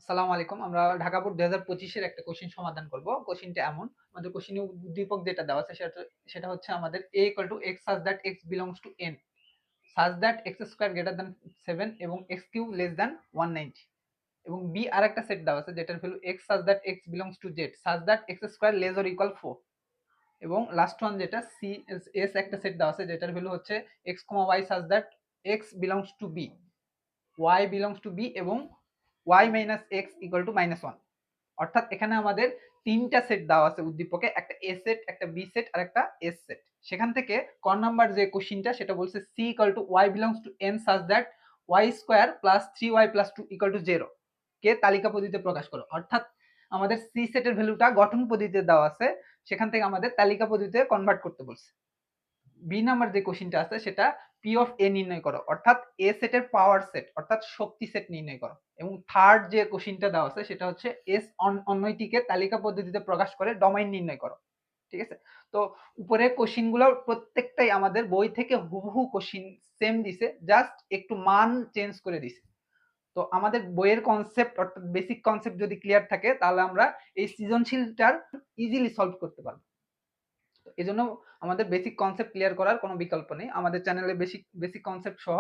আসসালামু আলাইকুম। আমরা ঢাকা বোর্ড ২০২৫ এর একটা কোশ্চেন সমাধান করব। কোশ্চেনটা এমন, আমাদের কোশ্চেনে উদ্দীপক যেটা দেওয়া আছে সেটা হচ্ছে আমাদের a = x such that x belongs to n such that x² greater than 7 এবং x³ less than 190 এবং b আরেকটা সেট দেওয়া আছে যেটার value x such that x belongs to z such that x² less or equal 4 এবং last one যেটা c s একটা set দেওয়া আছে যেটার ভ্যালু হচ্ছে x, y such that x belongs to b y belongs to b এবং y minus x equal to -1। অর্থাৎ এখানে আমাদের তিনটা সেট দেওয়া আছে উদ্দীপকে, একটা এ সেট, একটা বি সেট আর একটা এস সেট। সেখান থেকে ক নাম্বার যে কোশ্চিনটা সেটা বলছে C equal to Y belongs to N such that Y square plus 3y plus 2 equal to 0 কে তালিকা পদ্ধতিতে প্রকাশ করো। অর্থাৎ আমাদের সি সেটের ভ্যালুটা গঠন পদ্ধতিতে দেওয়া আছে, সেখান থেকে আমাদের তালিকা পদ্ধতিতে কনভার্ট করতে বলছে। বি নাম্বার যে কোশ্চিনটা আছে সেটা পি অফ এ নির্ণয় করো, অর্থাৎ এ সেটের পাওয়ার সেট অর্থাৎ শক্তি সেট নির্ণয় করো। এবং থার্ড যে কোশ্চিনটা দেওয়া আছে সেটা হচ্ছে এস অন্যটিকে তালিকা পদ্ধতিতে প্রকাশ করে ডোমেইন নির্ণয় করো। ঠিক আছে, তো উপরে কোশ্চিনগুলো প্রত্যেকটাই আমাদের বই থেকে হুবহু কোশ্চিন সেম দিছে, জাস্ট একটু মান চেঞ্জ করে দিছে। তো আমাদের বইয়ের কনসেপ্ট অর্থাৎ বেসিক কনসেপ্ট যদি ক্লিয়ার থাকে তাহলে আমরা এই সৃজনশীলটার ইজিলি সলভ করতে পারবো। এজন্য আমাদের বেসিক কনসেপ্ট ক্লিয়ার করার কোনো বিকল্প নেই। আমাদের চ্যানেলে বেসিক কনসেপ্ট সহ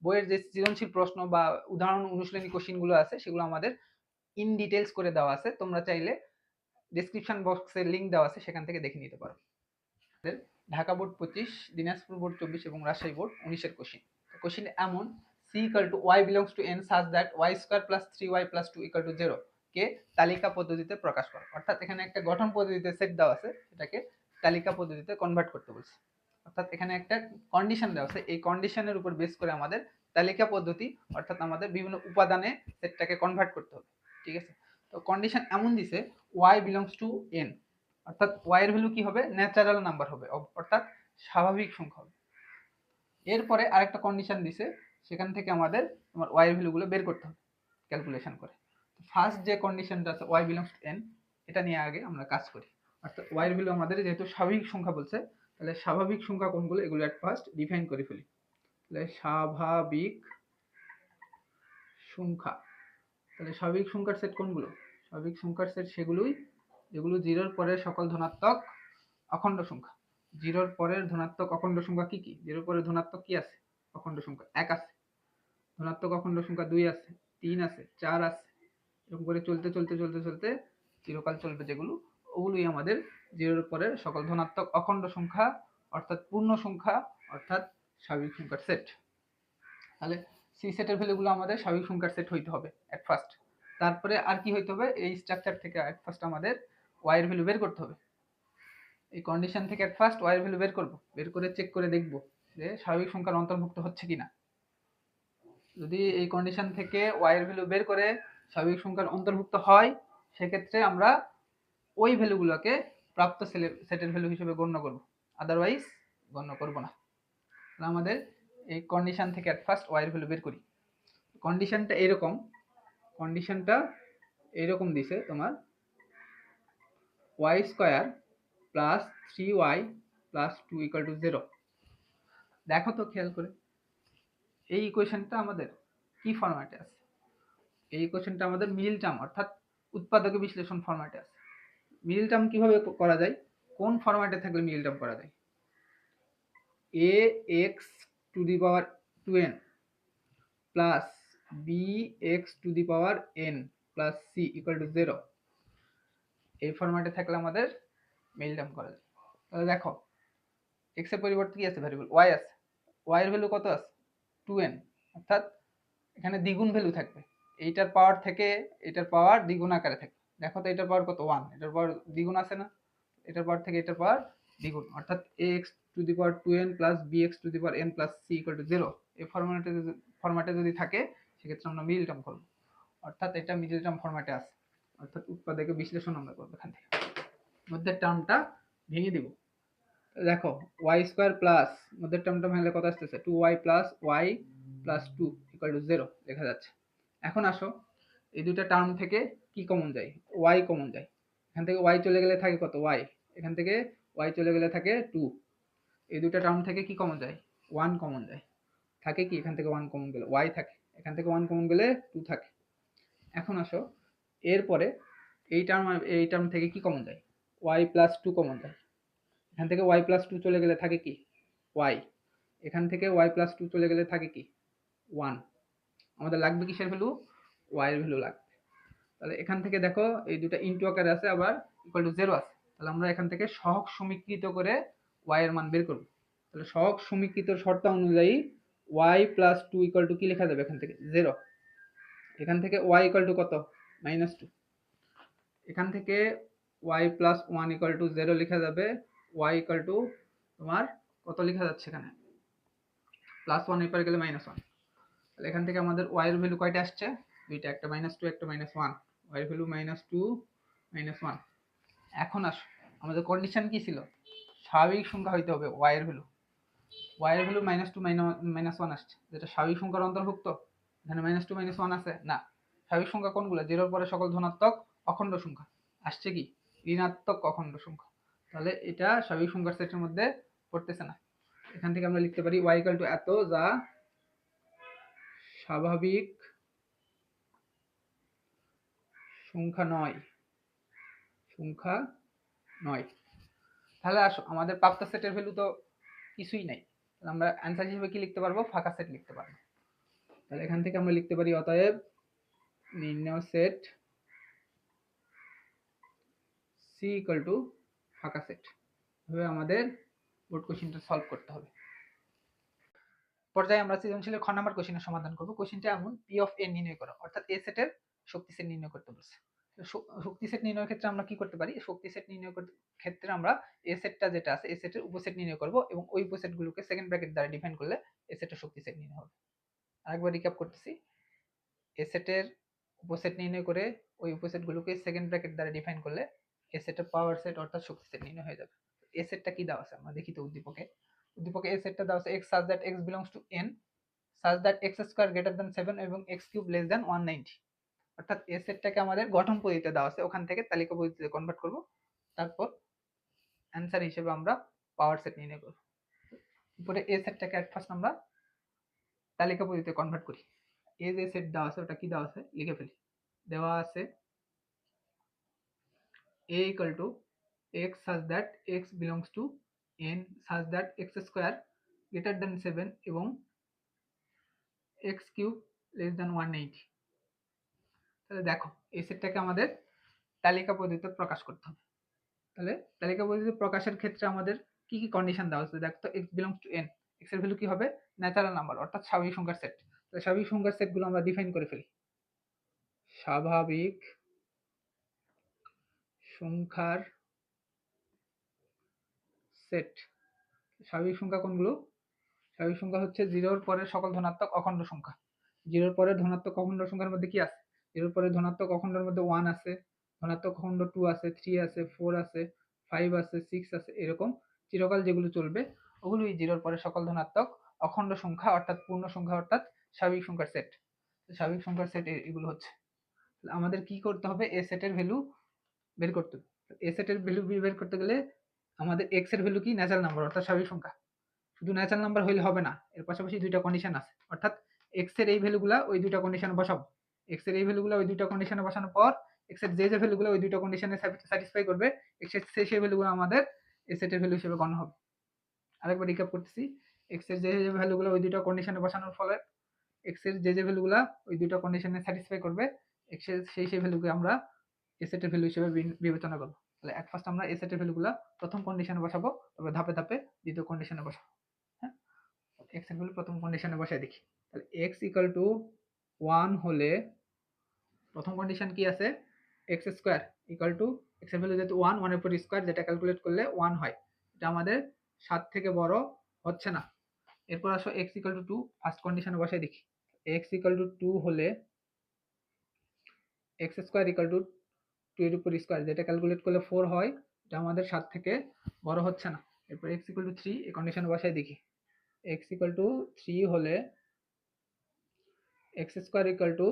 বইয়ের যে সৃজনশীল প্রশ্ন বা উদাহরণ অনুশীলনী কোশ্চিনগুলো আছে সেগুলো আমাদের ইন ডিটেলস করে দেওয়া আছে। তোমরা চাইলে ডেসক্রিপশন বক্সে লিংক দেওয়া আছে, সেখান থেকে দেখে নিতে পারো। ঢাকা বোর্ড 25, দিনাজপুর বোর্ড 24 এবং রাজশাহী বোর্ড 19 এর কোশ্চিন। কোশ্চিন এমন, c equal to y belongs to n such that y square plus 3y plus 2 equal to 0 কে তালিকা পদ্ধতিতে প্রকাশ করো। অর্থাৎ এখানে একটা গঠন পদ্ধতিতে সেট দেওয়া আছে, সেটাকে তালিকা পদ্ধতিতে কনভার্ট করতে বলছে। অর্থাৎ এখানে একটা কন্ডিশন দেওয়া আছে, এই কন্ডিশনের উপর বেস করে আমাদের তালিকা পদ্ধতি অর্থাৎ আমাদের বিভিন্ন উপাদানে সেটটাকে কনভার্ট করতে হবে। ঠিক আছে, তো কন্ডিশন এমন দিছে y belongs to n, অর্থাৎ y এর ভ্যালু কি হবে, ন্যাচারাল নাম্বার হবে, অর্থাৎ স্বাভাবিক সংখ্যা হবে। এরপরে আরেকটা কন্ডিশন দিছে, সেখান থেকে আমাদের তোমার y এর ভ্যালুগুলো বের করতে হবে ক্যালকুলেশন করে। ফার্স্ট যে কন্ডিশনটা আছে y বিলংস টু n, এটা নিয়ে আগে আমরা কাজ করি। অর্থাৎ y এর ভ্যালু আমাদের যেহেতু স্বাভাবিক সংখ্যা বলছে, তাহলে স্বাভাবিক সংখ্যা কোনগুলো এগুলো এট ফার্স্ট ডিফাইন করে ফেলি। তাহলে স্বাভাবিক সংখ্যা, তাহলে স্বাভাবিক সংখ্যার সেট কোনগুলো, স্বাভাবিক সংখ্যার সেট সেগুলোই যেগুলো জিরোর পরের সকল ধনাত্মক অখণ্ড সংখ্যা। জিরোর পরের ধনাত্মক অখণ্ড সংখ্যা কি কি, জিরোর পরে ধনাত্মক কি আছে, অখণ্ড সংখ্যা 1 আছে, ধনাত্মক অখণ্ড সংখ্যা 2 আছে, 3 আছে, 4 আছে, এরকম করে চলতে চলতে চলতে চলতে চিরকাল চলবে যেগুলো, ওগুলোই আমাদের জিরোর পরের সকল ধনাত্মক অখণ্ড সংখ্যা অর্থাৎ পূর্ণ সংখ্যা অর্থাৎ স্বাভাবিক সংখ্যার সেট। তাহলে সি সেটের ভ্যালুগুলো আমাদের স্বাভাবিক সংখ্যার সেট হইতে হবে এট ফার্স্ট। তারপরে আর কি হইতে হবে, এই স্ট্রাকচার থেকে এট ফার্স্ট আমাদের ওয়াই এর ভ্যালু বের করতে হবে। এই কন্ডিশন থেকে এট ফার্স্ট ওয়াই এর ভ্যালু বের করব, বের করে চেক করে দেখব যে স্বাভাবিক সংখ্যার অন্তর্ভুক্ত হচ্ছে কিনা। যদি এই কন্ডিশন থেকে ওয়াই এর ভ্যালু বের করে স্বাভাবিক সংখ্যার অন্তর্ভুক্ত হয়, সেক্ষেত্রে আমরা ওই ভ্যালুগুলোকে প্রাপ্ত সেটের ভ্যালু হিসেবে গণ্য করব, আদারওয়াইজ গণ্য করব না। আমাদের এই কন্ডিশন থেকে এট ফার্স্ট ওয়াই এর ভ্যালু বের করি। কন্ডিশনটা এরকম দিছে তোমার Y square plus 3y plus 2 equal to 0। দেখো তো খেয়াল করে এই ইকুয়েশনটা আমাদের কি ফরম্যাটে আছে, এই ইকুয়েশনটা আমাদের মিডল টার্ম অর্থাৎ উৎপাদক বিশ্লেষণ ফরম্যাটে আছে। মিডল টার্ম কিভাবে করা যায়, কোন ফরম্যাটে থাকলে মিডল টার্ম করা যায়, a x to the power 2n plus b x to the power n plus c equal to 0, এই ফরম্যাটে থাকলে আমাদের মিডল টার্ম করা যায়। তাহলে দেখো x এর পরিবর্তে কি আছে, ভ্যারিয়েবল y আছে, y এর ভ্যালু কত আছে 2n, অর্থাৎ এখানে দ্বিগুণ ভ্যালু থাকবে, এইটার পাওয়ার থেকে এটার পাওয়ার দ্বিগুণ আকারে থাকবে। দেখো তো এটার পাওয়ার কত 1, এটার পাওয়ার দ্বিগুণ আছে না, এটার পাওয়ার থেকে এটার পাওয়ার দ্বিগুণ, অর্থাৎ ax to the power 2n plus bx to the power n plus c equal to 0। এই ফরম্যাটে যদি থাকে সেক্ষেত্রে আমরা মিডল টার্ম করব, অর্থাৎ এটা মিডল টার্ম ফরম্যাটে আছে, অর্থাৎ উৎপাদকে বিশ্লেষণ আমরা করব। এখান থেকে মধ্যের টার্মটা ভেঙে দিব। দেখো ওয়াই স্কোয়ার প্লাস মধ্যের টার্মটা ভাঙলে কত আসতেছে 2y plus Y plus 2 equal to 0 লেখা যাচ্ছে। এখন আসো এই দুটো টার্ম থেকে কি কমন যায়, y কমন যায়, এখান থেকে y চলে গেলে থাকে কত y, এখান থেকে y চলে গেলে থাকে 2, এই দুটো টার্ম থেকে কি কমন যায় 1 কমন যায়, থাকে কি এখান থেকে 1 কমন গেলে y থাকে, এখান থেকে 1 কমন গেলে 2 থাকে। এখন আসো এরপরে এই টার্ম থেকে কি কমন যায়, ওয়াই প্লাস টু কমন যায়। এখান থেকে ওয়াই প্লাস টু চলে গেলে থাকে কি ওয়াই, এখান থেকে ওয়াই প্লাস টু চলে গেলে থাকে কি ওয়ান। আমাদের লাগবে কিসের ভ্যালু, ওয়াই এর ভ্যালু লাগবে। তাহলে এখান থেকে দেখো এই দুটা ইনটু আকারে আছে, আবার ইকুয়াল টু জিরো আছে। তাহলে আমরা এখান থেকে সহগ সমীকৃত করে ওয়াই এর মান বের করব। তাহলে সহগ সমীকৃত শর্ত অনুযায়ী Y plus two equal to কি লেখা যাবে, এখান থেকে জিরো। এখান থেকে ওয়াই ইকুয়াল টু কত, মাইনাস টু। এখান থেকে Y plus one equal to zero লেখা যাবে। ওয়াই ইকুয়াল টু তোমার কত লেখা যাচ্ছে এখানে, প্লাস ওয়ান এর পরে গেলে মাইনাস ওয়ান। তাহলে এখান থেকে আমাদের ওয়াই এর ভ্যালু কয়টা আসছে, দুইটা, একটা মাইনাস টু একটা মাইনাস ওয়ান। ওয়াই এর value minus two minus one. এখন আসো আমাদের কন্ডিশন কি ছিল, স্বাভাবিক সংখ্যা হইতে হবে ওয়াই এর ভ্যালু। ওয়াই এর value minus two minus one আসছে, যেটা স্বাভাবিক সংখ্যার অন্তর্ভুক্ত। এখানে মাইনাস টু মাইনাস ওয়ান আছে না। স্বাভাবিক সংখ্যা কোনগুলো, জিরোর পরে সকল ধনাত্মক অখণ্ড সংখ্যা। আসছে কি ঋণাত্মক অখণ্ড সংখ্যা। তাহলে এটা স্বাভাবিক সংখ্যার সেটের মধ্যে পড়তেছে না। এখান থেকে আমরা লিখতে পারি ওয়াই ইকুয়াল টু এত, যা স্বাভাবিক সংখ্যা নয়, সংখ্যা নয়। তাহলে আসো আমাদের প্রাপ্ত সেটের ভ্যালু তো কিছুই নাই, তাহলে আমরা অ্যান্সার হিসেবে কি লিখতে পারবো, ফাঁকা সেট লিখতে পারবো। তাহলে এখান থেকে আমরা লিখতে পারি অতএব নির্ণয় সেট সি ইকুয়াল টু ফাঁকা সেট। এভাবে আমাদের বোর্ড কোশ্চেনটা সলভ করতে হবে। পর্যায়ে আমরা সৃজনশীলের খ নাম্বার কোশ্চেনের সমাধান করব। কোশ্চেনটা এমন, পি অফ এ নির্ণয় করা, অর্থাৎ এ সেটের শক্তি সেট নির্ণয় করতে বলছে। শক্তি সেট নির্ণয়ের ক্ষেত্রে আমরা কি করতে পারি, শক্তি সেট নির্ণয় করতে ক্ষেত্রে আমরা এ সেটটা যেটা আছে এ সেটের উপসেট নির্ণয় করব, এবং ওই উপসেটগুলোকে সেকেন্ড ব্র্যাকেট দ্বারা ডিফাইন করলে এ সেটের শক্তি সেট নির্ণয় হবে। আরেকবার রিক্যাপ করতেছি, এ সেটের উপসেট নির্ণয় করে ওই উপসেটগুলোকে সেকেন্ড ব্র্যাকেট দ্বারা ডিফাইন করলে এ সেটের পাওয়ার সেট অর্থাৎ শক্তি সেট নির্ণয় হয়ে যাবে। এ সেটটা কি দেওয়া আছে আমরা দেখি তো উদ্দীপকে। উদ্দীপকে এ সেটটা দেওয়া আছে x such that x belongs to n such that x square greater than 7 এবং x cube less than 190। অর্থাৎ এ সেটটাকে আমাদের গঠন পদ্ধতিতে দেওয়া আছে, ওখান থেকে তালিকা পদ্ধতিতে কনভার্ট করব, তারপর অ্যানসার হিসেবে আমরা পাওয়ার সেট নির্ণয় করব। উপরে এ সেটটাকে এট ফার্স্ট আমরা তালিকা পদ্ধতিতে কনভার্ট করি। এ যে সেট দেওয়া আছে ওটা কি দেওয়া আছে লিখে ফেলি। দেওয়া আছে a equal to x such that x belongs to n such that x square greater than 7 এবং x cube less than 180। তাহলে দেখো এই সেটটাকে আমাদের তালিকা পদ্ধতিতে প্রকাশ করতে হবে। তাহলে তালিকা পদ্ধতিতে প্রকাশের ক্ষেত্রে আমাদের কি কি কন্ডিশন দেওয়া আছে দেখো তো। x belongs to n, x এর ভ্যালু কি হবে, ন্যাচারাল নাম্বার অর্থাৎ স্বাভাবিক সংখ্যার সেট। তাহলে স্বাভাবিক সংখ্যার সেটগুলো আমরা ডিফাইন করে ফেলি। স্বাভাবিক সংখ্যার সেট, স্বাভাবিক সংখ্যা কোনগুলো, স্বাভাবিক সংখ্যা হচ্ছে জিরোর পরে সকল ধনাত্মক অখণ্ড সংখ্যা। জিরোর পরে ধনাত্মক অখণ্ড সংখ্যার মধ্যে কি আছে, জিরোর পরে ধনাত্মক অখণ্ডের মধ্যে 1 আছে, ধনাত্মক অখণ্ড 2 আছে, 3 আছে, 4 আছে, 5 আছে, 6 আছে, এরকম চিরকাল যেগুলো চলবে ওগুলোই জিরোর পরে সকল ধনাত্মক অখণ্ড সংখ্যা অর্থাৎ পূর্ণ সংখ্যা অর্থাৎ স্বাভাবিক সংখ্যার সেট। স্বাভাবিক সংখ্যার সেট এগুলো হচ্ছে। আমাদের কি করতে হবে, এ সেটের ভ্যালু বের করতে হবে। এ সেটের ভ্যালু বের করতে গেলে আমাদের এক্স এর ভ্যালু কি, ন্যাচারাল নাম্বার অর্থাৎ স্বাভাবিক সংখ্যা। শুধু ন্যাচারাল নাম্বার হইলে হবে না, এর পাশাপাশি দুইটা কন্ডিশন আছে, অর্থাৎ এক্স এর এই ভ্যালুগুলা ওই দুইটা কন্ডিশনে বসাবো। এক্স এর এই ভ্যালুগুলা ওই দুইটা কন্ডিশনে বসানোর পর এক্স এর যে ভ্যালুগুলো ওই দুইটা কন্ডিশনে স্যাটিসফাই করবে এক্স এর সেই ভ্যালুগুলো আমাদের এ সেটের ভ্যালু হিসেবে গণ্য হবে। আরেকবার রিক্যাপ করতেছি, এক্স এর যে ভ্যালুগুলো ওই দুইটা কন্ডিশনে বসানোর ফলে এক্স এর যে ভ্যালুগুলা ওই দুইটা কন্ডিশনে স্যাটিসফাই করবে এক্স এর সেই ভ্যালুকে আমরা এ সেটের ভ্যালু হিসেবে বিবেচনা করব। তাহলে এট ফার্স্ট আমরা এ সেটের ভ্যালুগুলা প্রথম কন্ডিশনে বসাবো, তবে ধাপে ধাপে দ্বিতীয় কন্ডিশনে বসাবো। হ্যাঁ, এক্স এর ভ্যালু প্রথম কন্ডিশনে বসাই দেখি। তাহলে এক্স ইকুয়াল টু 1 হলে প্রথম কন্ডিশন কি আছে, x square equal to x এর ভ্যালু যেহেতু 1 1 এর উপর স্কোয়ার যেটা ক্যালকুলেট করলে 1 হয়, এটা আমাদের 7 থেকে বড় হচ্ছে না। এরপর আসো এক্স ইকুয়াল টু 2, ফার্স্ট কন্ডিশনে বসাই দেখি। এক্স ইকুয়াল টু 2 হলে এক্স স্কোয়ার ইকুয়াল টু 2 এর উপর স্কোয়ার যেটা ক্যালকুলেট করলে 4 হয়, এটা আমাদের 7 থেকে বড় হচ্ছে না। এরপর এক্স ইকুয়াল টু 3 এই কন্ডিশনে বসাই দেখি। এক্স ইকুয়াল টু 3 হলে এক্স স্কোয়ার ইকুয়াল টু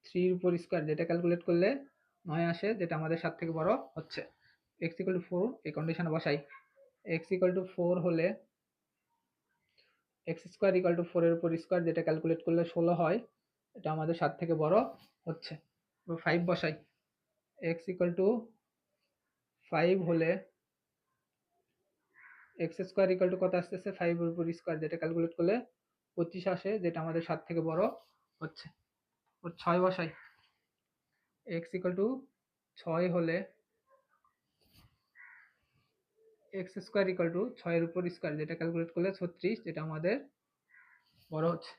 3 এর উপর স্কোয়ার যেটা ক্যালকুলেট করলে 9 আসে, যেটা আমাদের 7 থেকে বড় হচ্ছে। এক্স ইকুয়াল টু 4 এই কন্ডিশনে বসাই। এক্স ইকুয়াল টু 4 হলে এক্স স্কোয়ার ইকুয়াল টু 4 এর উপর স্কোয়ার যেটা ক্যালকুলেট করলে 16 হয়, এটা আমাদের 7 থেকে বড় হচ্ছে। 5 বসাই, x ইকুয়াল টু 5 হলে x স্কয়ার ইকুয়াল টু কত আসতেছে 5 এর উপর স্কয়ার, যেটা ক্যালকুলেট করলে 25 আসে, যেটা আমাদের 7 থেকে বড় হচ্ছে। 6 বসাই, x ইকুয়াল টু 6 হলে x স্কয়ার ইকুয়াল টু 6 এর উপর স্কয়ার, যেটা ক্যালকুলেট করলে 36, যেটা আমাদের বড় হচ্ছে।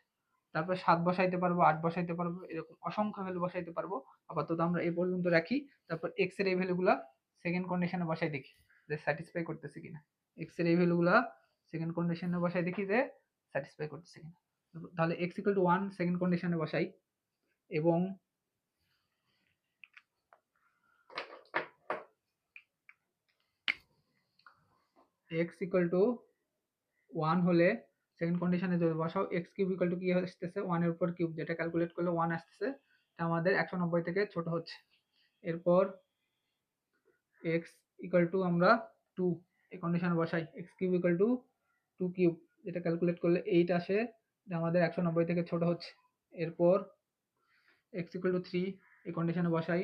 তারপর 7 বসাইতে পারবো, 8 বসাইতে পারবো, এরকম অসংখ্য ভ্যালু বসাইতে পারবো। আপাতত আমরা এই পর্যন্ত রাখি। তারপর x এর এই ভ্যালুগুলা সেকেন্ড কন্ডিশনে বসাই দেখি যে স্যাটিসফাই করতেছে কিনা। x এর এই ভ্যালুগুলা সেকেন্ড কন্ডিশনে বসাই দেখি যে স্যাটিসফাই করতেছে কিনা। তাহলে x ইকুয়াল টু 1 সেকেন্ড কন্ডিশনে বসাই এবং x ইকুয়াল টু 1 হলে সেকেন্ড কন্ডিশনে যদি বসাও x কিউব ইকুয়াল টু কি আসতেছে 1 এর উপর কিউব, যেটা ক্যালকুলেট করলে 1 আসতেছে, এটা আমাদের 190 থেকে ছোট হচ্ছে। এরপর x ইকুয়াল টু আমরা 2 এই কন্ডিশনে বসাই, x cube equal to 2 cube, যেটা ক্যালকুলেট করলে 8 আসে, এটা আমাদের 190 থেকে ছোট হচ্ছে। এরপর x ইকুয়াল টু 3 এই কন্ডিশনে বসাই,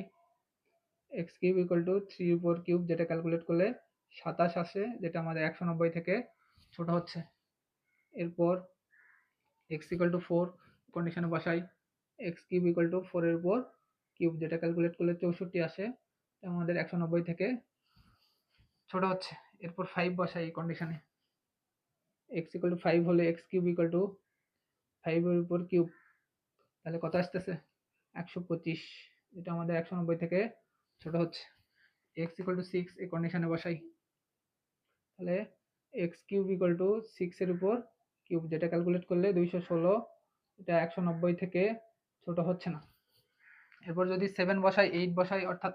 x কিউব ইকুয়াল টু 3 এর উপর কিউব, যেটা ক্যালকুলেট করলে 27 আসে, যেটা আমাদের 190 থেকে ছোট হচ্ছে। এরপর x ইকুয়াল টু 4 কন্ডিশনে বসাই, x কিউব ইকুয়াল টু 4 এর উপর কিউব, যেটা ক্যালকুলেট করলে 64 আসে, এটা আমাদের 190 থেকে ছোট হচ্ছে। এরপর 5 বসাই এই কন্ডিশনে, x ইকুয়াল টু 5 হলে x কিউব ইকুয়াল টু 5 এর উপর কিউব, তাহলে কত আসতেছে 125, যেটা আমাদের 190 থেকে ছোট হচ্ছে। x ইকুয়াল টু 6 এই কন্ডিশনে বসাই, তাহলে x কিউব ইকুয়াল টু 6 এর উপর কিউব, যেটা ক্যালকুলেট করলে 216, এটা 190 থেকে ছোট হচ্ছে না। এরপর যদি 7 বসাই, 8 বসাই, অর্থাৎ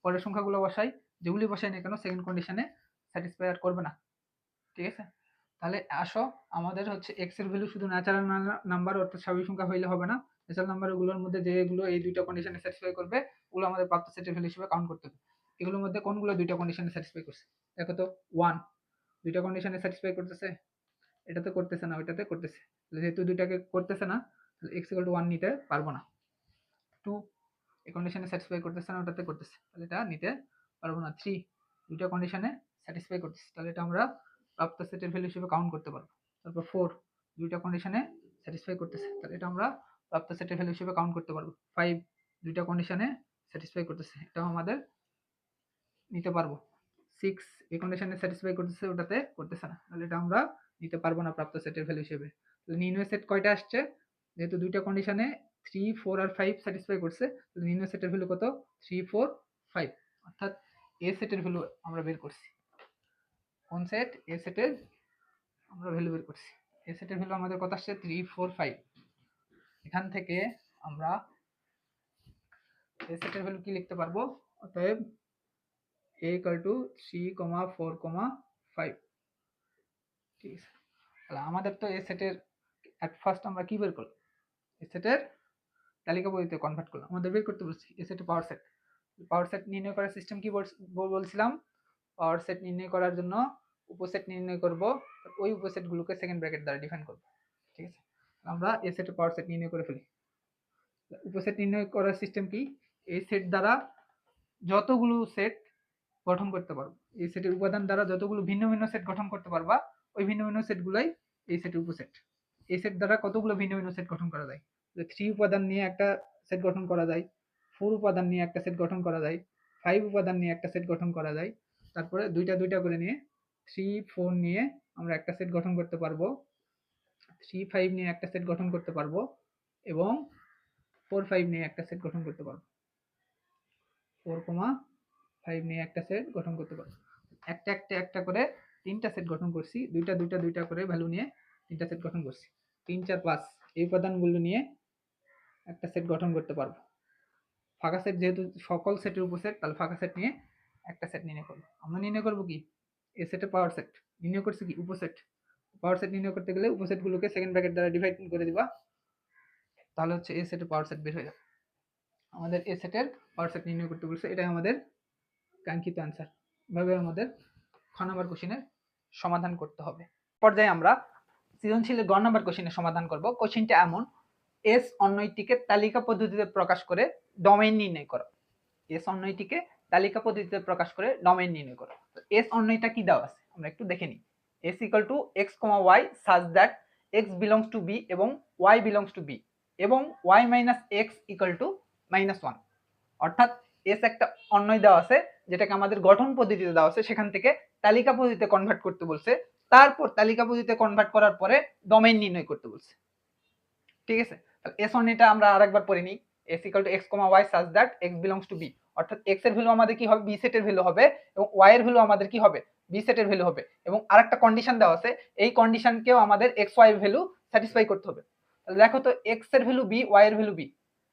পরের সংখ্যাগুলো বসাই, যেগুলি বসাই না কেন সেকেন্ড কন্ডিশনে স্যাটিসফাই আর করবে না। ঠিক আছে, তাহলে আসো আমাদের হচ্ছে x এর ভ্যালু শুধু ন্যাচারাল নাম্বার অর্থাৎ স্বাভাবিক সংখ্যা হইলে হবে না, ন্যাচারাল নাম্বারগুলোর মধ্যে যেগুলো এই দুইটা কন্ডিশনে স্যাটিসফাই করবে ওগুলো আমাদের প্রাপ্ত সেটের ভ্যালু হিসেবে কাউন্ট করতে হবে। এগুলোর মধ্যে কোনগুলো দুইটা কন্ডিশনে স্যাটিসফাই করছে দেখো তো। 1 দুইটা কন্ডিশনে স্যাটিসফাই করতেছে, এটাতে করতেছে না, ওইটাতে করতেছে, যেহেতু দুইটাকে করতেছে না তাহলে x ইকুয়াল টু 1 নিতে পারবো না। 2 এই কন্ডিশনে স্যাটিসফাই করতেছে না, ওটাতে করতেছে, তাহলে এটা নিতে পারবো না। 3 দুইটা কন্ডিশনে স্যাটিসফাই করতেছে, তাহলে এটা আমরা প্রাপ্ত সেটের ভ্যালু হিসেবে কাউন্ট করতে পারবো। তারপর 4 দুইটা কন্ডিশনে স্যাটিসফাই করতেছে, তাহলে এটা আমরা প্রাপ্ত সেটের ভ্যালু হিসেবে কাউন্ট করতে পারবো। 5 দুইটা কন্ডিশনে স্যাটিসফাই করতেছে, এটাও আমাদের নিতে পারবো। 6 এই কন্ডিশনে স্যাটিসফাই করতেছে, ওটাতে করতেছে না, তাহলে এটা আমরা নিতে পারবো না প্রাপ্ত সেটের ভ্যালু হিসেবে। তাহলে নির্ণয় সেট কয়টা আসছে, যেহেতু দুইটা কন্ডিশনে 3 4 আর 5 স্যাটিসফাই করছে, তাহলে নির্ণয় সেটের ভ্যালু কত 3 4 5, অর্থাৎ এ সেটের ভ্যালু আমরা বের করছি। কোন সেট, এ সেটের আমরা ভ্যালু বের করছি। এ সেটের ভ্যালু আমাদের কত আসছে 3 4 5। এখান থেকে আমরা এ সেটের ভ্যালু কি লিখতে পারবো, অতএব a equal to 3, 4, 5। ঠিক আছে, তাহলে আমাদের তো এ সেটের এট ফার্স্ট আমরা কি বের করলাম, এ সেটের তালিকা বইতে কনভার্ট করলাম, আমাদের বের করতে বলছি এ সেটের পাওয়ার সেট। পাওয়ার সেট নির্ণয় করার সিস্টেম কি বলছিলাম, পাওয়ার সেট নির্ণয় করার জন্য উপসেট নির্ণয় করব, ওই উপসেটগুলোকে সেকেন্ড ব্র্যাকেট দ্বারা ডিফাইন করব। ঠিক আছে, আমরা এ সেটের পাওয়ার সেট নির্ণয় করে ফেলি। উপসেট নির্ণয় করার সিস্টেম কি, এই সেট দ্বারা যতগুলো সেট গঠন করতে পারবো, এই সেটের উপাদান দ্বারা যতগুলো ভিন্ন ভিন্ন সেট গঠন করতে পারবা, ওই ভিন্ন ভিন্ন সেটগুলাই এই সেটের উপসেট। এই সেট দ্বারা কতগুলো ভিন্ন ভিন্ন সেট গঠন করা যায়, 3 উপাদান নিয়ে একটা সেট গঠন করা যায়, 4 উপাদান নিয়ে একটা সেট গঠন করা যায়, 5 উপাদান নিয়ে একটা সেট গঠন করা যায়, তারপরে দুইটা দুইটা করে নিয়ে 3 4 নিয়ে আমরা একটা সেট গঠন করতে পারবো, 3 5 নিয়ে একটা সেট গঠন করতে পারবো, এবং 4 5 নিয়ে একটা সেট গঠন করতে পারবো। 4, 5 নিয়ে একটা সেট গঠন করতে পারবো। একটা একটা একটা করে তিনটা সেট গঠন করছি, দুইটা দুইটা দুইটা করে ভ্যালু নিয়ে তিনটা সেট গঠন করছি। 3 4 5 এই উপাদানগুলো নিয়ে একটা সেট গঠন করতে পারবো। ফাঁকা সেট যেহেতু সকল সেটের উপসেট, তাহলে ফাঁকা সেট নিয়ে একটা সেট নির্ণয় করবো। আমরা নির্ণয় করবো কি, এ সেটের পাওয়ার সেট নির্ণয় করছি কি উপসেট। পাওয়ার সেট নির্ণয় করতে গেলে উপসেটগুলোকে সেকেন্ড ব্র্যাকেট দ্বারা ডিভাইড করে দিবা, তাহলে হচ্ছে এ সেটের পাওয়ার সেট বের হয়ে যাবে। আমাদের এ সেটের পাওয়ার সেট নির্ণয় করতে বলছে, এটাই আমাদের কাঙ্ক্ষিত অ্যান্সার। এভাবে আমাদের খ নাম্বার কোশ্চেনের সমাধান করতে হবে। পর্যায়ে আমরা সৃজনশীলের গ নাম্বার কোশ্চেনের সমাধান করব। কোশ্চেনটা এমন, এস অন্যটিকে তালিকা পদ্ধতিতে প্রকাশ করে ডোমেইন নির্ণয় করো। এস অন্বয়টিকে তালিকা পদ্ধতিতে প্রকাশ করে ডোমেইন নির্ণয় করো। তো এস অন্বয়টা কি দেওয়া আছে আমরা একটু দেখে নিই। S equal to X comma Y such that X belongs to B এবং ওয়াই বিলংস টু বি এবং Y minus X equal to -1। অর্থাৎ এস একটা অন্বয় দেওয়া আছে যেটাকে আমাদের গঠন পদ্ধতিতে দেওয়া আছে, সেখান থেকে তালিকা পদ্ধতিতে কনভার্ট করতে বলছে, তারপর তালিকা পদ্ধতিতে কনভার্ট করার পরে ডোমেইন নির্ণয় করতে বলছে। ঠিক আছে, তাহলে এস অন্বয়টা আমরা আরেকবার পড়ে নিই। S equal to X comma Y such that X belongs to B, অর্থাৎ এক্স এর ভ্যালু আমাদের কি হবে, বি সেটের ভ্যালু হবে, এবং ওয়াই এর ভ্যালু আমাদের কি হবে, বি সেটের ভ্যালু হবে, এবং আরেকটা কন্ডিশন দেওয়া আছে, এই কন্ডিশনকেও আমাদের এক্স ওয়াই ভ্যালু স্যাটিসফাই করতে হবে। তাহলে দেখো তো এক্স এর ভ্যালু বি, ওয়াই এর ভ্যালু বি,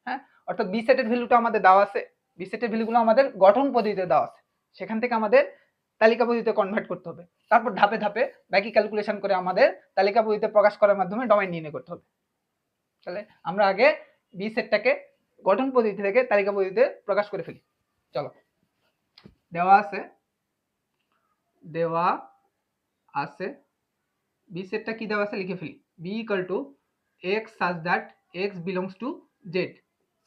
হ্যাঁ, অর্থাৎ বি সেটের ভ্যালুটা আমাদের দেওয়া আছে, বি সেটের ভ্যালুগুলো আমাদের গঠন পদ্ধতিতে দেওয়া আছে, সেখান থেকে আমাদের তালিকা পদ্ধতিতে কনভার্ট করতে হবে, তারপর ধাপে ধাপে বাকি ক্যালকুলেশন করে আমাদের তালিকা পদ্ধতিতে প্রকাশ করার মাধ্যমে ডোমেইন নির্ণয় করতে হবে। তাহলে আমরা আগে বি সেটটাকে গঠন পদ্ধতি থেকে তালিকা পদ্ধতিতে প্রকাশ করে ফেলি। চলো, দেওয়া আছে বি সেটটা কি দেওয়া আছে লিখে ফেলি। B equal to X such that X belongs to Z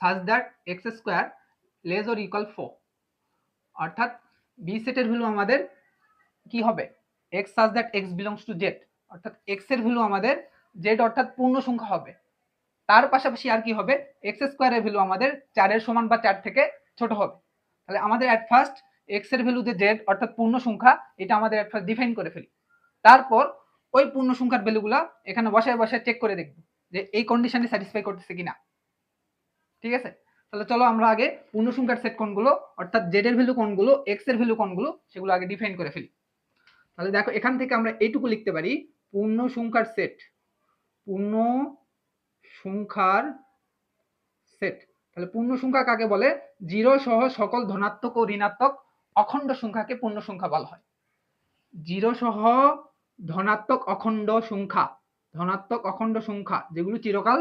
such that X square less or equal 4। অর্থাৎ বি সেটের ভ্যালু আমাদের কি হবে, X such that X belongs to Z, অর্থাৎ এক্স এর ভ্যালু আমাদের জেড অর্থাৎ পূর্ণ সংখ্যা হবে, তার পাশাপাশি আর কি হবে, এক্স স্কোয়ারের ভ্যালু আমাদের 4 এর সমান বা 4 থেকে ছোট হবে। তাহলে আমাদের এট ফার্স্ট এক্স এর ভ্যালু যে জেড অর্থাৎ পূর্ণ সংখ্যা, এটা আমাদের এট ফার্স্ট ডিফাইন করে ফেলি, তারপর ওই পূর্ণ সংখ্যার ভ্যালুগুলো এখানে বসায় বসায় চেক করে দেখব যে এই কন্ডিশনে স্যাটিসফাই করতেছে কিনা। ঠিক আছে, তাহলে চলো আমরা আগে পূর্ণ সংখ্যার সেট কোনগুলো, অর্থাৎ জেড এর ভ্যালু কোনগুলো, এক্স এর ভ্যালু কোনগুলো, সেগুলো আগে ডিফাইন করে ফেলি। তাহলে দেখো এখান থেকে আমরা এইটুকু লিখতে পারি, পূর্ণ সংখ্যার সেট, পূর্ণ সংখ্যার সেট। তাহলে পূর্ণ সংখ্যা কাকে বলে, জিরো সহ সকল ধনাত্মক ও ঋণাত্মক অখণ্ড সংখ্যাকে পূর্ণ সংখ্যা বলা হয়। জিরো সহ ধনাত্মক অখণ্ড সংখ্যা, ধনাত্মক অখণ্ড সংখ্যা যেগুলো চিরকাল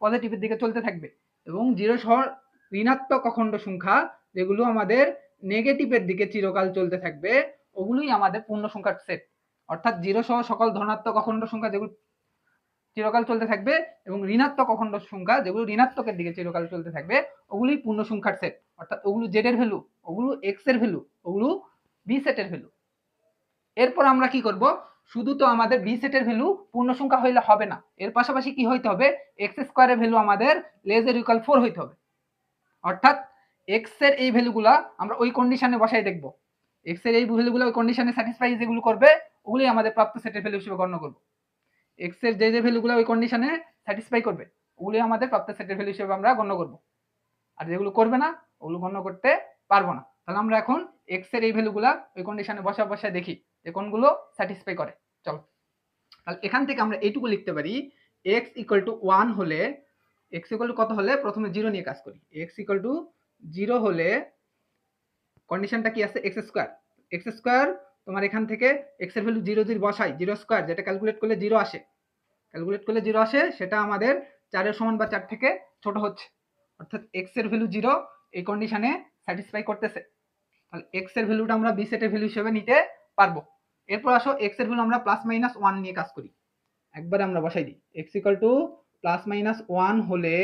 পজিটিভের দিকে চলতে থাকবে, এবং জিরো সহ ঋণাত্মক অখণ্ড সংখ্যা যেগুলো আমাদের নেগেটিভের দিকে চিরকাল চলতে থাকবে, ওগুলোই আমাদের পূর্ণ সংখ্যার সেট। অর্থাৎ জিরো সহ সকল ধনাত্মক অখণ্ড সংখ্যা যেগুলো চিরকাল চলতে থাকবে, এবং ঋণাত্মক অখণ্ড সংখ্যা যেগুলো ঋণাত্মকের দিকে চিরকাল চলতে থাকবে, ওগুলোই পূর্ণ সংখ্যার সেট। অর্থাৎ ওগুলো জেড এর ভ্যালু, ওগুলো এক্স এর ভ্যালু, ওগুলো বি সেটের ভ্যালু। এরপর আমরা কি করব, শুধু তো আমাদের বি সেটের ভ্যালু পূর্ণ সংখ্যা হইলে হবে না, এর পাশাপাশি কি হইতে হবে, এক্স স্কোয়ারের ভ্যালু আমাদের লেস অর ইকুয়াল 4 হইতে হবে। অর্থাৎ এক্স এর এই ভ্যালুগুলা আমরা ওই কন্ডিশনে বসাই দেখব, এক্স এর এই ভ্যালুগুলো ওই কন্ডিশনে স্যাটিসফাই যেগুলো করবে, ওগুলোই আমাদের প্রাপ্ত সেটের ভ্যালু হিসেবে গণ্য করব। এক্স এর যে ভ্যালুগুলো ওই কন্ডিশনে স্যাটিসফাই করবে, ওগুলোই আমাদের প্রাপ্ত সেটের ভ্যালু হিসেবে আমরা গণ্য করব, আর যেগুলো করবে না ওগুলো গণ্য করতে পারবো না। তাহলে আমরা এখন এক্স এর এই ভ্যালুগুলা ওই কন্ডিশনে বসা বসা দেখি যে কোনগুলো স্যাটিসফাই করে। চলো, তাহলে এখান থেকে আমরা এইটুকু লিখতে পারি, এক্স ইকুয়াল টু 1 হলে, এক্স ইকুয়াল টু কত হলে, প্রথমে 0 নিয়ে কাজ করি, এক্স ইকুয়াল টু 0 হলে কন্ডিশনটা কি আছে, এক্স স্কোয়ার, এক্স স্কোয়ার তোমার এখান থেকে এক্স এর ভ্যালু 0 0 বসাই, 0 স্কোয়ার যেটা ক্যালকুলেট করলে 0 আসে, ক্যালকুলেট করলে 0 আসে, সেটা আমাদের 4 এর সমান বা 4 থেকে ছোট হচ্ছে, অর্থাৎ এক্স এর ভ্যালু 0 এই কন্ডিশনে স্যাটিসফাই করতেছে। তাহলে এক্স এর ভ্যালুটা আমরা বি সেটের ভ্যালু হিসেবে নিতে পারবো। এরপর আসো এক্স এর ভ্যালু আমরা +-1 নিয়ে কাজ করি, একবারে আমরা বসাই দিই, এক্স ইকুয়াল টু +-1 হলে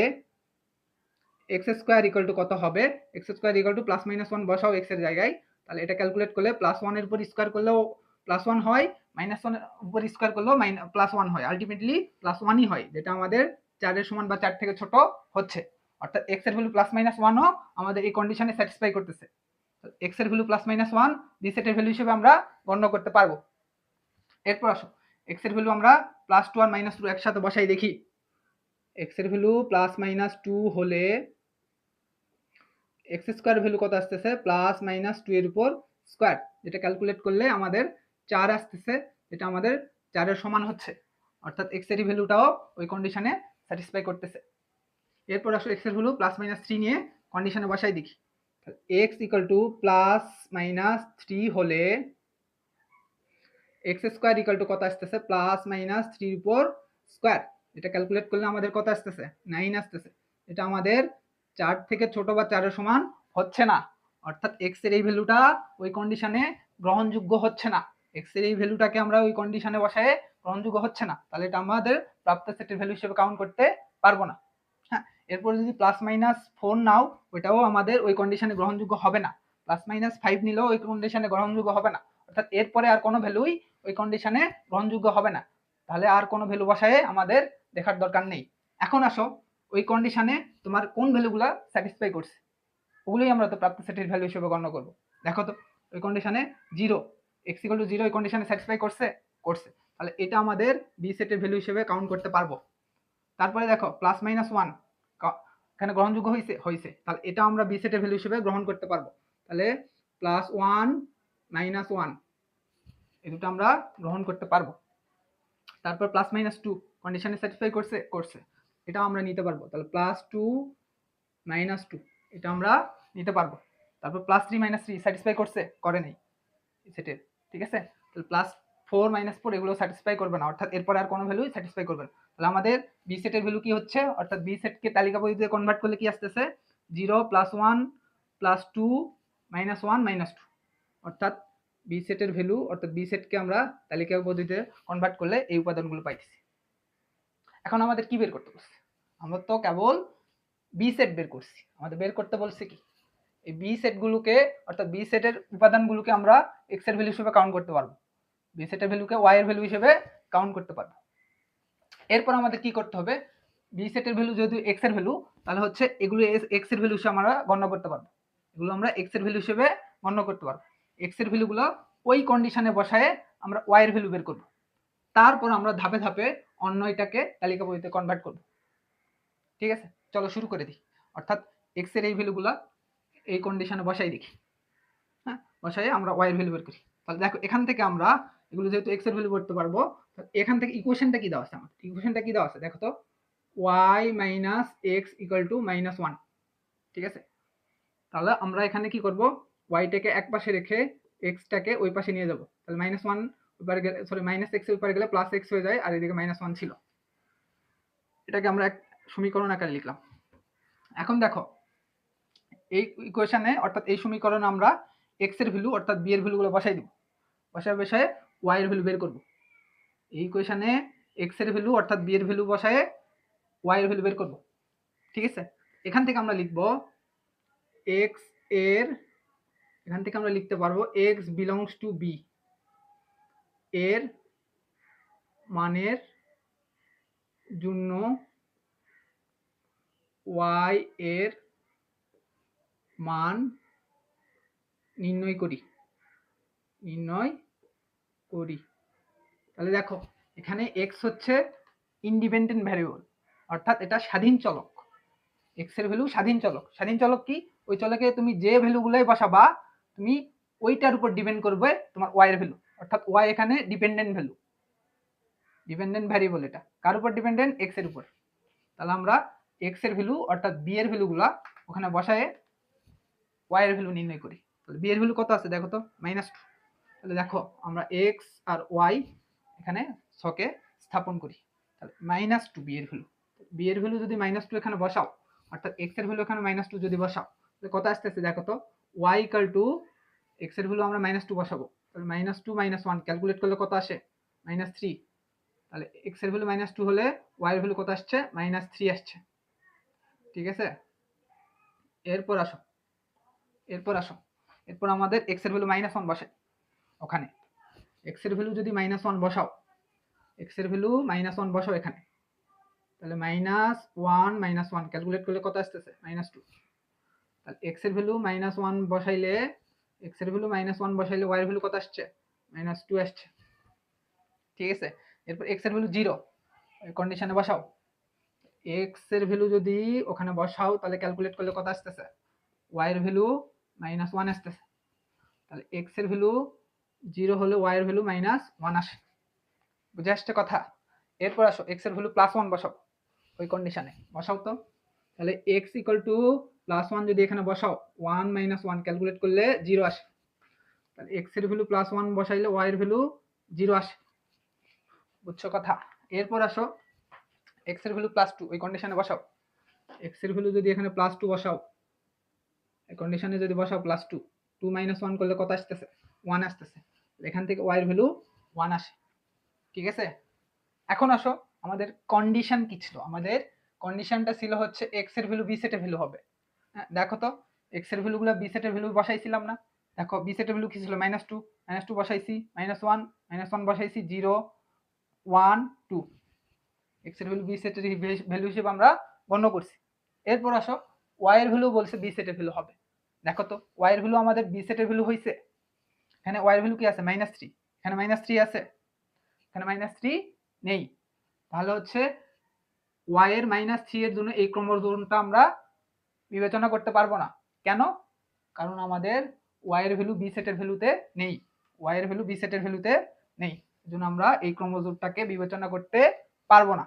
এক্স স্কোয়ার ইকুয়াল টু কত হবে, এক্স স্কোয়ার ইকুয়াল টু +-1 বসাও এক্স এর জায়গায়, তাহলে এটা ক্যালকুলেট করলে +1 এর উপর স্কোয়ার করলেও +1 হয়, -1 এর উপর স্কোয়ার করলেও +1 হয়, আলটিমেটলি +1ই হয়, যেটা আমাদের 4 এর সমান বা 4 থেকে ছোট হচ্ছে। অর্থাৎ এক্স এর ভ্যালু +-1 ও আমাদের এই কন্ডিশনে স্যাটিসফাই করতেছে। এক্স এর ভ্যালু +-1 বি সেটের ভ্যালু হিসেবে আমরা গণ্য করতে পারবো। এরপর আসো এক্স এর ভ্যালু আমরা +2 আর -2 একসাথে বসাই দেখি, এক্স এর ভ্যালু +-2 হলে এক্স স্কোয়ার ভ্যালু কত আসতেছে, +-2 এর উপর স্কোয়ার, যেটা ক্যালকুলেট করলে আমাদের 4 আসতেছে, যেটা আমাদের 4 এর সমান হচ্ছে, অর্থাৎ এক্স এর ভ্যালুটাও ওই কন্ডিশনে স্যাটিসফাই করতেছে। এরপর আসো এক্স এর ভ্যালু +-3 নিয়ে কন্ডিশনে বসাই দেখি, এক্স ইকুয়াল টু +-3 হলে এক্স স্কোয়ার ইকুয়াল টু কত আসতেছে, +-3 এর উপর স্কোয়ার, এটা ক্যালকুলেট করলে আমাদের কত আসতেছে, 9 আসতেছে, এটা আমাদের 4 থেকে ছোট বা 4 এর সমান হচ্ছে না, অর্থাৎ এক্স এর এই ভ্যালুটা ওই কন্ডিশনে গ্রহণযোগ্য হচ্ছে না, এক্স এর এই ভ্যালুটাকে আমরা ওই কন্ডিশনে বসায় গ্রহণযোগ্য হচ্ছে না, তাহলে এটা আমাদের প্রাপ্ত সেটের ভ্যালু হিসেবে কাউন্ট করতে পারবো না। হ্যাঁ, এরপর যদি +-4 নাও ওইটাও আমাদের ওই কন্ডিশনে গ্রহণযোগ্য হবে না, +-5 নিলেও ওই কন্ডিশনে গ্রহণযোগ্য হবে না, অর্থাৎ এরপরে আর কোনো ভ্যালুই ওই কন্ডিশনে গ্রহণযোগ্য হবে না। তাহলে আর কোনো ভ্যালু বসায় আমাদের দেখার দরকার নেই। এখন আসো ওই কন্ডিশনে তোমার কোন ভ্যালুগুলা স্যাটিসফাই করছে ওগুলোই আমরা তো প্রাপ্ত সেটের ভ্যালু হিসেবে গণ্য করব। দেখো তো ওই কন্ডিশনে 0 x = 0 ওই কন্ডিশনে স্যাটিসফাই করছে, তাহলে এটা আমাদের বি সেটের ভ্যালু হিসেবে কাউন্ট করতে পারবো। তারপরে দেখো +-1 এখানে গ্রহণযোগ্য হয়েছে, তাহলে এটা আমরা বি সেটের ভ্যালু হিসেবে গ্রহণ করতে পারবো। তাহলে +1 -1 এই দুটো আমরা গ্রহণ করতে পারবো। তারপর +-2 কন্ডিশনে স্যাটিসফাই করছে এটা আমরা নিতে পারবো। তাহলে +2 -2 এটা আমরা নিতে পারবো। তারপর +3 -3 স্যাটিসফাই করছে, করে নাই সেটের, ঠিক আছে। তাহলে +4 -4 এগুলো স্যাটিসফাই করবে না, অর্থাৎ এরপর আর কোনো ভ্যালুই স্যাটিসফাই করবে না। তাহলে আমাদের বি সেটের ভ্যালু কি হচ্ছে, অর্থাৎ বি সেটকে তালিকা পদ্ধতিতে কনভার্ট করলে কি আসতেছে 0 +1 +2 -1 -2, অর্থাৎ বি সেটের ভ্যালু, অর্থাৎ বি সেটকে আমরা তালিকা পদ্ধতিতে কনভার্ট করলে এই উপাদানগুলো পাইতেছি। এখন আমাদের কি বের করতে বলছে, আমরা তো কেবল বি সেট বের করছি, আমাদের বের করতে বলছে কি এই বি সেটগুলোকে, অর্থাৎ বি সেটের উপাদানগুলোকে আমরা এক্স এর ভ্যালু হিসেবে কাউন্ট করতে পারবো, বি সেটের ভ্যালুকে ওয়াই এর ভ্যালু হিসেবে কাউন্ট করতে পারবো। এরপর আমাদের কি করতে হবে, বি সেটের ভ্যালু যেহেতু এক্স এর ভ্যালু, তাহলে হচ্ছে এগুলো এক্স এর ভ্যালু হিসেবে আমরা গণ্য করতে পারবো, এগুলো আমরা এক্স এর ভ্যালু হিসেবে গণ্য করতে পারবো। এক্স এর ভ্যালুগুলো ওই কন্ডিশনে বসায় আমরা ওয়াই এর ভ্যালু বের করব, তারপর আমরা ধাপে ধাপে অন্য এটাকে তালিকা পদ্ধতিতে কনভার্ট করব। ঠিক আছে, চলো শুরু করে দিই। অর্থাৎ এক্স এর এই ভ্যালুগুলো এই কন্ডিশনে বসাই দেখি, হ্যাঁ বসাই আমরা ওয়াই এর ভ্যালু বের করি। তাহলে দেখো এখান থেকে আমরা এগুলো যেহেতু এক্স এর ভ্যালু করতে পারবো, এখান থেকে ইকুয়েশনটা কি দেওয়া আছে, আমার ইকুয়েশনটা কি দেওয়া আছে দেখো তো, y - x = -1, ঠিক আছে। তাহলে আমরা এখানে কি করব, y টাকে এক পাশে রেখে x টাকে ওই পাশে নিয়ে যাব, তাহলে -1 ওই পারে গেলে, সরি -x এর উপরে গেলে +x হয়ে যায়, আর এদিকে -1 ছিল, এটাকে আমরা এক সমীকরণ আকারে লিখলাম। এখন দেখো এই ইকুয়েশনে, অর্থাৎ এই সমীকরণে আমরা x এর ভ্যালু অর্থাৎ b এর ভ্যালুগুলো বসাই দিব, বসায় y এর ভ্যালু বের করব। এই ইকুয়েশনে x এর ভ্যালু অর্থাৎ b এর ভ্যালু বসায় y এর ভ্যালু বের করব, ঠিক আছে। এখান থেকে আমরা লিখব x এর, এখান থেকে আমরা লিখতে পারবো x belongs to b এর মানের জন্য y এর মান নির্ণয় করি। তাহলে দেখো এখানে x হচ্ছে ইন্ডিপেন্ডেন্ট ভ্যারিয়েবল, অর্থাৎ এটা স্বাধীন চলক, x এর ভ্যালু স্বাধীন চলক। স্বাধীন চলক কি, ওই চলকে তুমি যে ভ্যালুগুলোই বসাবা তুমি ওইটার উপর ডিপেন্ড করবে তোমার y এর ভ্যালু, অর্থাৎ y এখানে ডিপেন্ডেন্ট ভ্যালু, ডিপেন্ডেন্ট ভ্যারিয়েবল, এটা কার উপর ডিপেন্ডেন্ট, x এর উপর। তাহলে আমরা x এর ভ্যালু অর্থাৎ b এর ভ্যালুগুলা ওখানে বসায় y এর ভ্যালু নির্ণয় করি। তাহলে b এর ভ্যালু কত আছে দেখো তো, -2। তাহলে দেখো আমরা x আর y এখানে ছকে স্থাপন করি, তাহলে -2 b এর ভ্যালু, b এর ভ্যালু যদি -2 এখানে বসাও, অর্থাৎ x এর ভ্যালু এখানে -2 যদি বসাও, তাহলে কত আসতেছে দেখো তো, y = x এর ভ্যালু আমরা -2 বসাবো, তাহলে -2 - 1 ক্যালকুলেট করলে কত আসে, -3। তাহলে x এর ভ্যালু -2 হলে y এর ভ্যালু কত আসছে, -3 আসছে, ঠিক আছে। এরপর আসো এরপর আমাদের x এর ভ্যালু -1 বসাই ওখানে, x এর ভ্যালু যদি -1 বসাও, x এর ভ্যালু -1 বসাও এখানে, তাহলে -1 - 1 ক্যালকুলেট করলে কত আসতেছে, -2। তাহলে x এর ভ্যালু -1 বসাইলে, x এর ভ্যালু -1 বসাইলে y এর ভ্যালু কত আসছে, -2 আসছে, ঠিক আছে। এরপর x এর ভ্যালু 0 এই কন্ডিশনে বসাও, x এর ভ্যালু যদি ওখানে বসাও তাহলে ক্যালকুলেট করলে কত আসতেছে, y এর ভ্যালু -1 আসতেছে, তাহলে x এর ভ্যালু 0 হলে y এর ভ্যালু -1 আসে, বুঝে আসছে কথা। এরপর আসো x এর ভ্যালু +1 বসাও, ওই কন্ডিশনে বসাও তো, তাহলে x = +1 যদি এখানে বসাও, 1 - 1 ক্যালকুলেট করলে 0 আসে, তাহলে x এর ভ্যালু +1 বসাইলে y এর ভ্যালু 0 আসে, বুঝছো কথা। এরপর আসো x এর ভ্যালু +2 ওই কন্ডিশনে বসাও, x এর ভ্যালু যদি এখানে +2 বসাও, এই কন্ডিশনে যদি বসাও +2, 2 - 1 করলে কত আসতেছে, 1 আসতেছে, এখান থেকে y এর ভ্যালু 1 আসে, ঠিক আছে। এখন আসো আমাদের কন্ডিশন কি ছিল, আমাদের কন্ডিশনটা ছিল হচ্ছে এক্স এর ভ্যালু বি সেটের ভ্যালু হবে। হ্যাঁ, দেখো তো এক্স এর ভ্যালুগুলো বি সেটের ভ্যালু বসাইছিলাম না? দেখো বি সেটের ভ্যালু কি ছিল -2 বসাইছি, -1 বসাইছি, 0 1 2 এক্স এর ভ্যালু বি সেটের ভ্যালু হিসেবে আমরা গণ্য করছি। এরপর আসো ওয়াই এর ভ্যালু বলছে বি সেটের ভ্যালু হবে। দেখো তো ওয়াই এর ভ্যালু আমাদের বি সেটের ভ্যালু হইছে, এখানে ওয়াই এর ভ্যালু কি আছে -3, এখানে -3 আছে, এখানে -3 নেই, তাহলে হচ্ছে ওয়াই এর -3 এর জন্য এই ক্রমজোড়টা আমরা বিবেচনা করতে পারবো না। কেন? কারণ আমাদের ওয়াই এর ভ্যালু বি সেটের ভ্যালুতে নেই, ওয়াই এর ভ্যালু বি সেটের ভ্যালুতে নেই, এজন্য আমরা এই ক্রমজোড়টাকে বিবেচনা করতে পারবো না।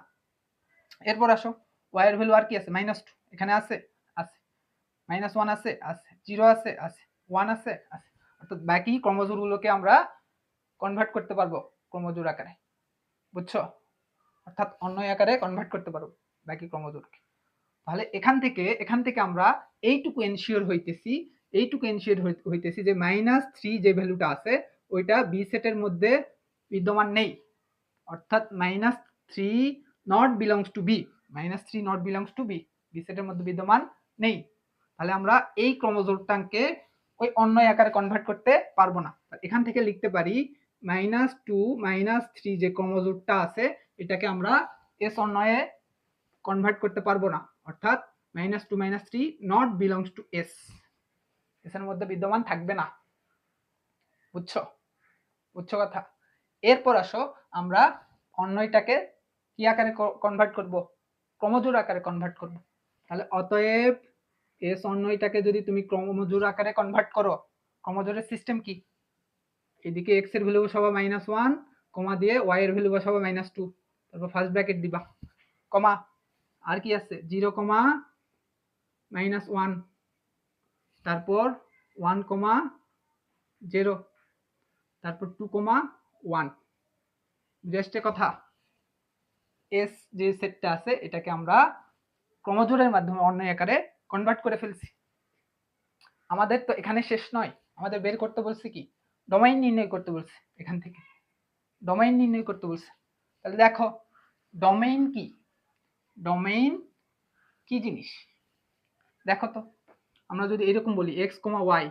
এরপর আসো ওয়াই এর ভ্যালু আর কি আছে -2, এখানে আছে, আছে, -1 আছে, আছে, 0 আছে, আছে, 1 আছে, আছে, অর্থাৎ বাকি ক্রমজোড়গুলোকে আমরা কনভার্ট করতে পারবো ক্রমজোড় আকারে, বুঝছো? অর্থাৎ অন্য আকারে কনভার্ট করতে পারবো বাকি ক্রমজোড়কে। তাহলে এখান থেকে আমরা এইটুকু এনশিওর হইতেছি যে -3 যে ভ্যালুটা আছে ওইটা বি সেটের মধ্যে বিদ্যমান নেই, অর্থাৎ -3 not belongs to B, -3 not belongs to B, B সেটের মধ্যে বিদ্যমান নেই। তাহলে আমরা এই ক্রমজোড়টাকে ওই অন্য আকারে কনভার্ট করতে পারবো না। এখান থেকে লিখতে পারি -2 -3 যে ক্রমজোড়টা আছে এটাকে আমরা এস অন্যয়ে কনভার্ট করতে পারবো না, অর্থাৎ -2 -3 not belongs two S, S এর মধ্যে বিদ্যমান থাকবে না, বুঝছো? বুঝছো কথা? এরপর আসো আমরা অন্যটাকে কি আকারে কনভার্ট করব? ক্রমজোড় আকারে কনভার্ট করব। তাহলে অতএব এস অন্যটাকে যদি তুমি ক্রমজোড় আকারে কনভার্ট করো, ক্রমজোড়ের সিস্টেম কি? এদিকে এক্স এর ভ্যালু বসাবো -1 কমা দিয়ে ওয়াই এর ভ্যালু বসাবো -2, তারপর ফার্স্ট ব্র্যাকেট দিবা, কমা, আর কি আছে 0 কমা -1, তারপর 1 কমা 0, তারপর 2 কমা 1, জাস্ট কথা। এস যে সেটটা আছে এটাকে আমরা ক্রমজোড়ের মাধ্যমে অন্য আকারে কনভার্ট করে ফেলছি। আমাদের তো এখানে শেষ নয়, আমাদের বের করতে বলছে কি ডোমেইন নির্ণয় করতে বলছে, এখান থেকে ডোমেইন নির্ণয় করতে বলছে। তাহলে দেখো ডোমেইন কি, ডোমেইন কি জিনিস দেখো তো, আমরা যদি এরকম বলি x, y,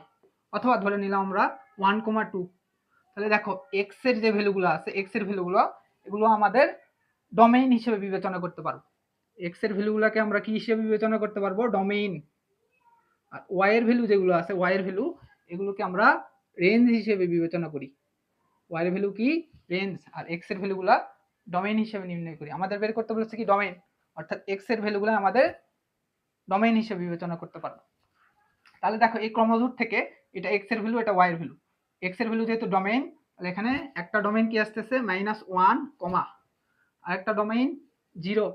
অথবা ধরে নিলাম আমরা 1, 2, তাহলে দেখো x এর যে ভ্যালুগুলো আছে, x এর ভ্যালুগুলো এগুলো আমাদের ডোমেইন হিসেবে বিবেচনা করতে পারবো, x এর ভ্যালুগুলোকে আমরা কি হিসেবে বিবেচনা করতে পারবো? ডোমেইন। আর y এর ভ্যালু যেগুলো আছে, y এর ভ্যালু এগুলোকে আমরা রেঞ্জ হিসেবে বিবেচনা করি, y এর ভ্যালু কি রেঞ্জ, আর x এর ভ্যালুগুলো ডোমেইন হিসেবে নির্ণয় করি। আমাদের বের করতে বলেছে কি ডোমেইন, অর্থাৎ x এর ভ্যালুগুলো আমাদের ডোমেইন হিসেবে বিবেচনা করতে পারবো। তাহলে দেখো এই ক্রমজোড় থেকে এটা x এর ভ্যালু, এটা y এর ভ্যালু, x এর ভ্যালু যেহেতু ডোমেইন, তাহলে এখানে একটা ডোমেইন কি আসতেছে -1 কমা, আরেকটা ডোমেইন 0,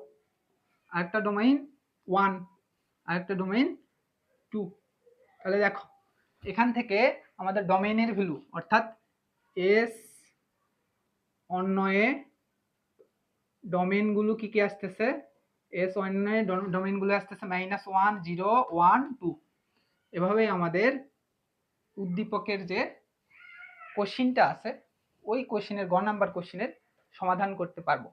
আরেকটা ডোমেইন 1, আরেকটা ডোমেইন 2। তাহলে দেখো এখান থেকে আমাদের ডোমেইনের ভ্যালু অর্থাৎ এস অন্যয়ে ডোমেইনগুলো কি কি আসতেছে, এস অন্যয়ে ডোমেইনগুলো আসতেছে -1 0 1 2। এভাবেই আমাদের উদ্দীপকের যে কোশ্চিনটা আছে ওই কোশ্চিনের গ নাম্বার কোশ্চিনের সমাধান করতে পারবো।